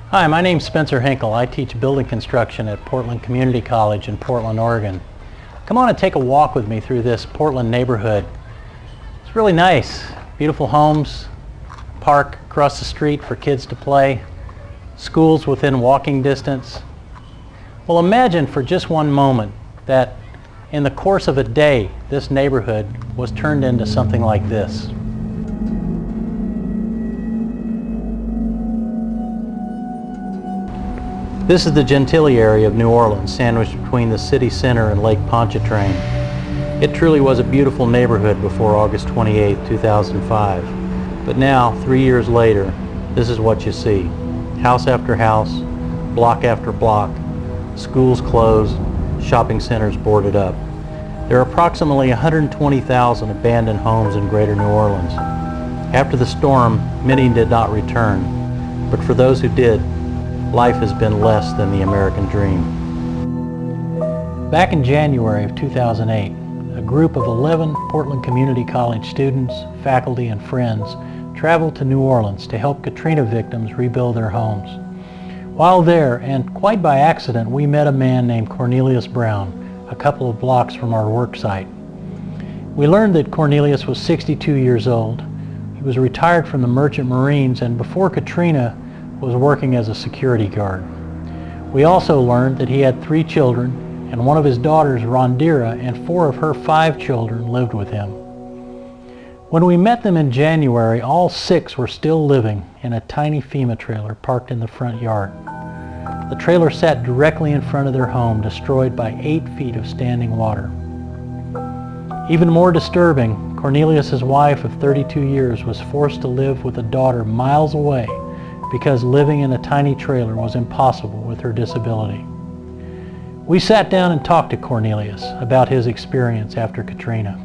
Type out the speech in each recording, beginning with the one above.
Hi, my name's Spencer Hinkle. I teach building construction at Portland Community College in Portland, Oregon. Come on and take a walk with me through this Portland neighborhood. It's really nice. Beautiful homes, park across the street for kids to play, schools within walking distance. Well, imagine for just one moment that in the course of a day, this neighborhood was turned into something like this. This is the Gentilly area of New Orleans, sandwiched between the city center and Lake Pontchartrain. It truly was a beautiful neighborhood before August 28, 2005. But now, 3 years later, this is what you see. House after house, block after block, schools closed, shopping centers boarded up. There are approximately 120,000 abandoned homes in greater New Orleans. After the storm, many did not return, but for those who did, life has been less than the American dream. Back in January of 2008, a group of 11 Portland Community College students, faculty, and friends traveled to New Orleans to help Katrina victims rebuild their homes. While there, and quite by accident, we met a man named Cornelius Brown, a couple of blocks from our work site. We learned that Cornelius was 62 years old. He was retired from the Merchant Marines and before Katrina was working as a security guard. We also learned that he had 3 children and one of his daughters, Rondira, and 4 of her 5 children lived with him. When we met them in January, all 6 were still living in a tiny FEMA trailer parked in the front yard. The trailer sat directly in front of their home, destroyed by 8 feet of standing water. Even more disturbing, Cornelius's wife of 32 years was forced to live with a daughter miles away because living in a tiny trailer was impossible with her disability. We sat down and talked to Cornelius about his experience after Katrina.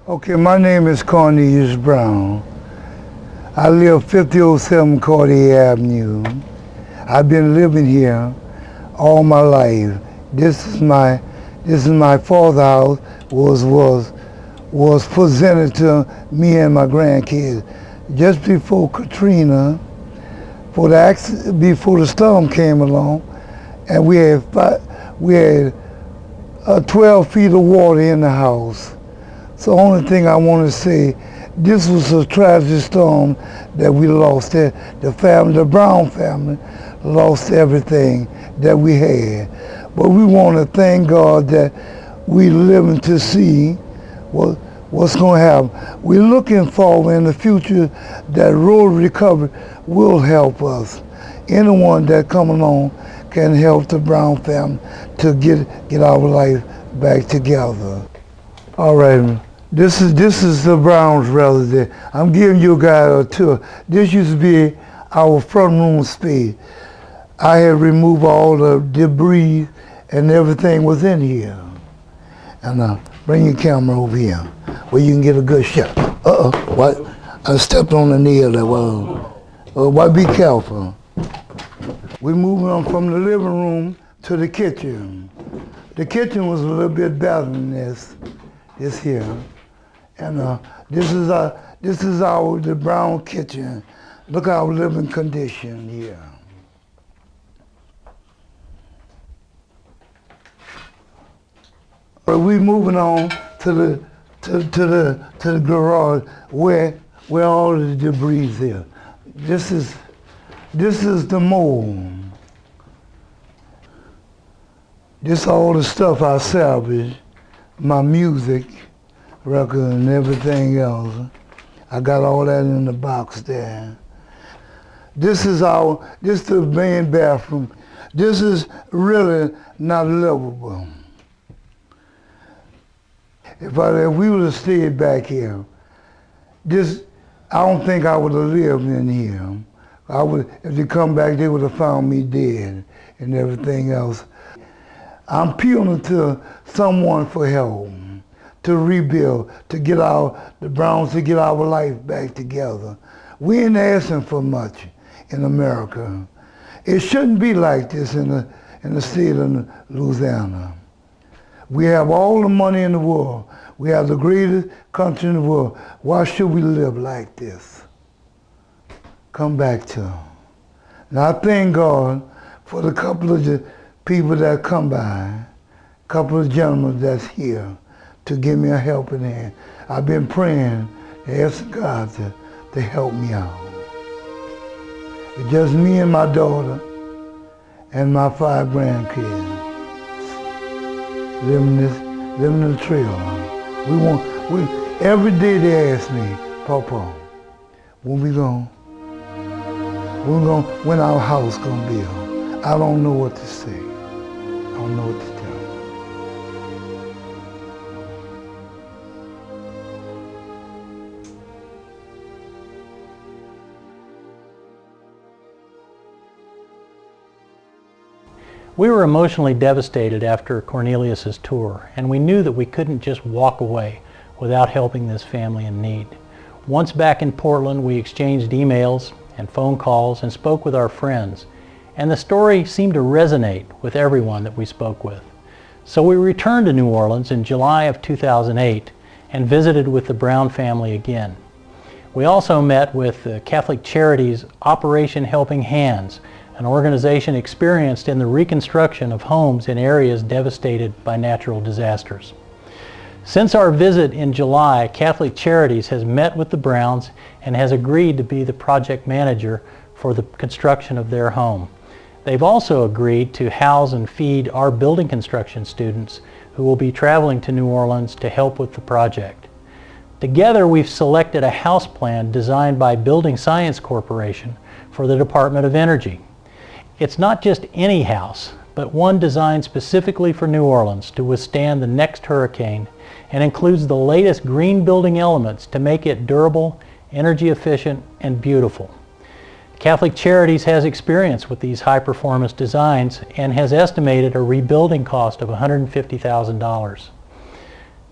Okay, my name is Cornelius Brown. I live 5007 Cartier Avenue. I've been living here all my life. This is my father's house. Was presented to me and my grandkids just before Katrina, before the storm came along, and we had 12 feet of water in the house. So the only thing I want to say, this was a tragic storm that we lost. The Brown family lost everything that we had. But we want to thank God that we living to see what's going to happen. We're looking forward in the future that road recovery will help us. Anyone that come along can help the Brown family to get our life back together. All right, this is the Browns residence. I'm giving you guys a tour. This used to be our front room space. I had removed all the debris and everything was in here. And bring your camera over here where you can get a good shot. What? I stepped on the nail there. Why be careful? We're moving on from the living room to the kitchen. The kitchen was a little bit better than this here. And this is the Brown kitchen. Look at our living condition here. We're moving on to the garage where all the debris is. This is the mold. This all the stuff I salvaged, my music, record and everything else. I got all that in the box there. This is the main bathroom. This is really not livable. If we would have stayed back here, I don't think I would have lived in here. If they come back, they would have found me dead and everything else. I'm appealing to someone for help, to rebuild, to get the Browns to get our life back together. We ain't asking for much in America. It shouldn't be like this in the state of Louisiana. We have all the money in the world. We have the greatest country in the world. Why should we live like this? Come back to Him. Now I thank God for the couple of the people that come by, couple of gentlemen that's here to give me a helping hand. I've been praying, asking God to help me out. It's just me and my daughter and my 5 grandkids living the trail. Every day they ask me, Papa, when our house gonna be built? I don't know what to say. I don't know what to tell them. We were emotionally devastated after Cornelius's tour, and we knew that we couldn't just walk away without helping this family in need. Once back in Portland, we exchanged emails and phone calls and spoke with our friends, and the story seemed to resonate with everyone that we spoke with. So we returned to New Orleans in July of 2008 and visited with the Brown family again. We also met with Catholic Charities Operation Helping Hands, an organization experienced in the reconstruction of homes in areas devastated by natural disasters. Since our visit in July, Catholic Charities has met with the Browns and has agreed to be the project manager for the construction of their home. They've also agreed to house and feed our building construction students who will be traveling to New Orleans to help with the project. Together, we've selected a house plan designed by Building Science Corporation for the Department of Energy. It's not just any house, but one designed specifically for New Orleans to withstand the next hurricane, and includes the latest green building elements to make it durable, energy efficient, and beautiful. Catholic Charities has experience with these high-performance designs and has estimated a rebuilding cost of $150,000.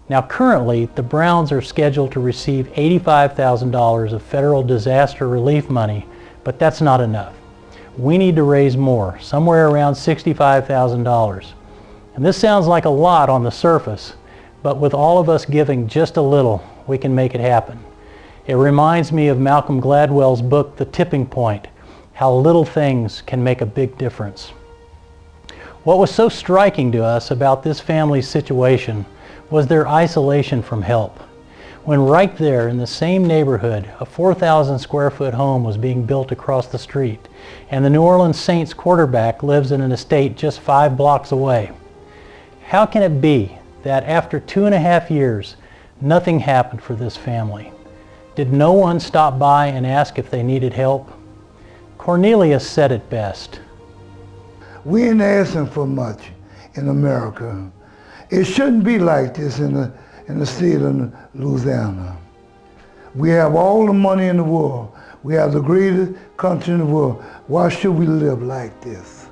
Now currently, the Browns are scheduled to receive $85,000 of federal disaster relief money, but that's not enough. We need to raise more, somewhere around $65,000. And this sounds like a lot on the surface, but with all of us giving just a little, we can make it happen. It reminds me of Malcolm Gladwell's book, The Tipping Point, how little things can make a big difference. What was so striking to us about this family's situation was their isolation from help. When right there in the same neighborhood, a 4,000 square foot home was being built across the street, and the New Orleans Saints quarterback lives in an estate just 5 blocks away. How can it be that after 2.5 years, nothing happened for this family? Did no one stop by and ask if they needed help? Cornelius said it best. We ain't asking for much in America. It shouldn't be like this in the state of Louisiana. We have all the money in the world. We have the greatest country in the world. Why should we live like this?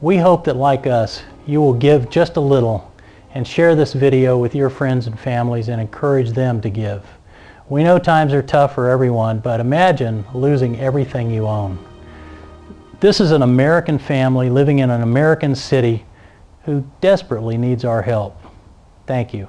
We hope that, like us, you will give just a little and share this video with your friends and families and encourage them to give. We know times are tough for everyone, but imagine losing everything you own. This is an American family living in an American city who desperately needs our help. Thank you.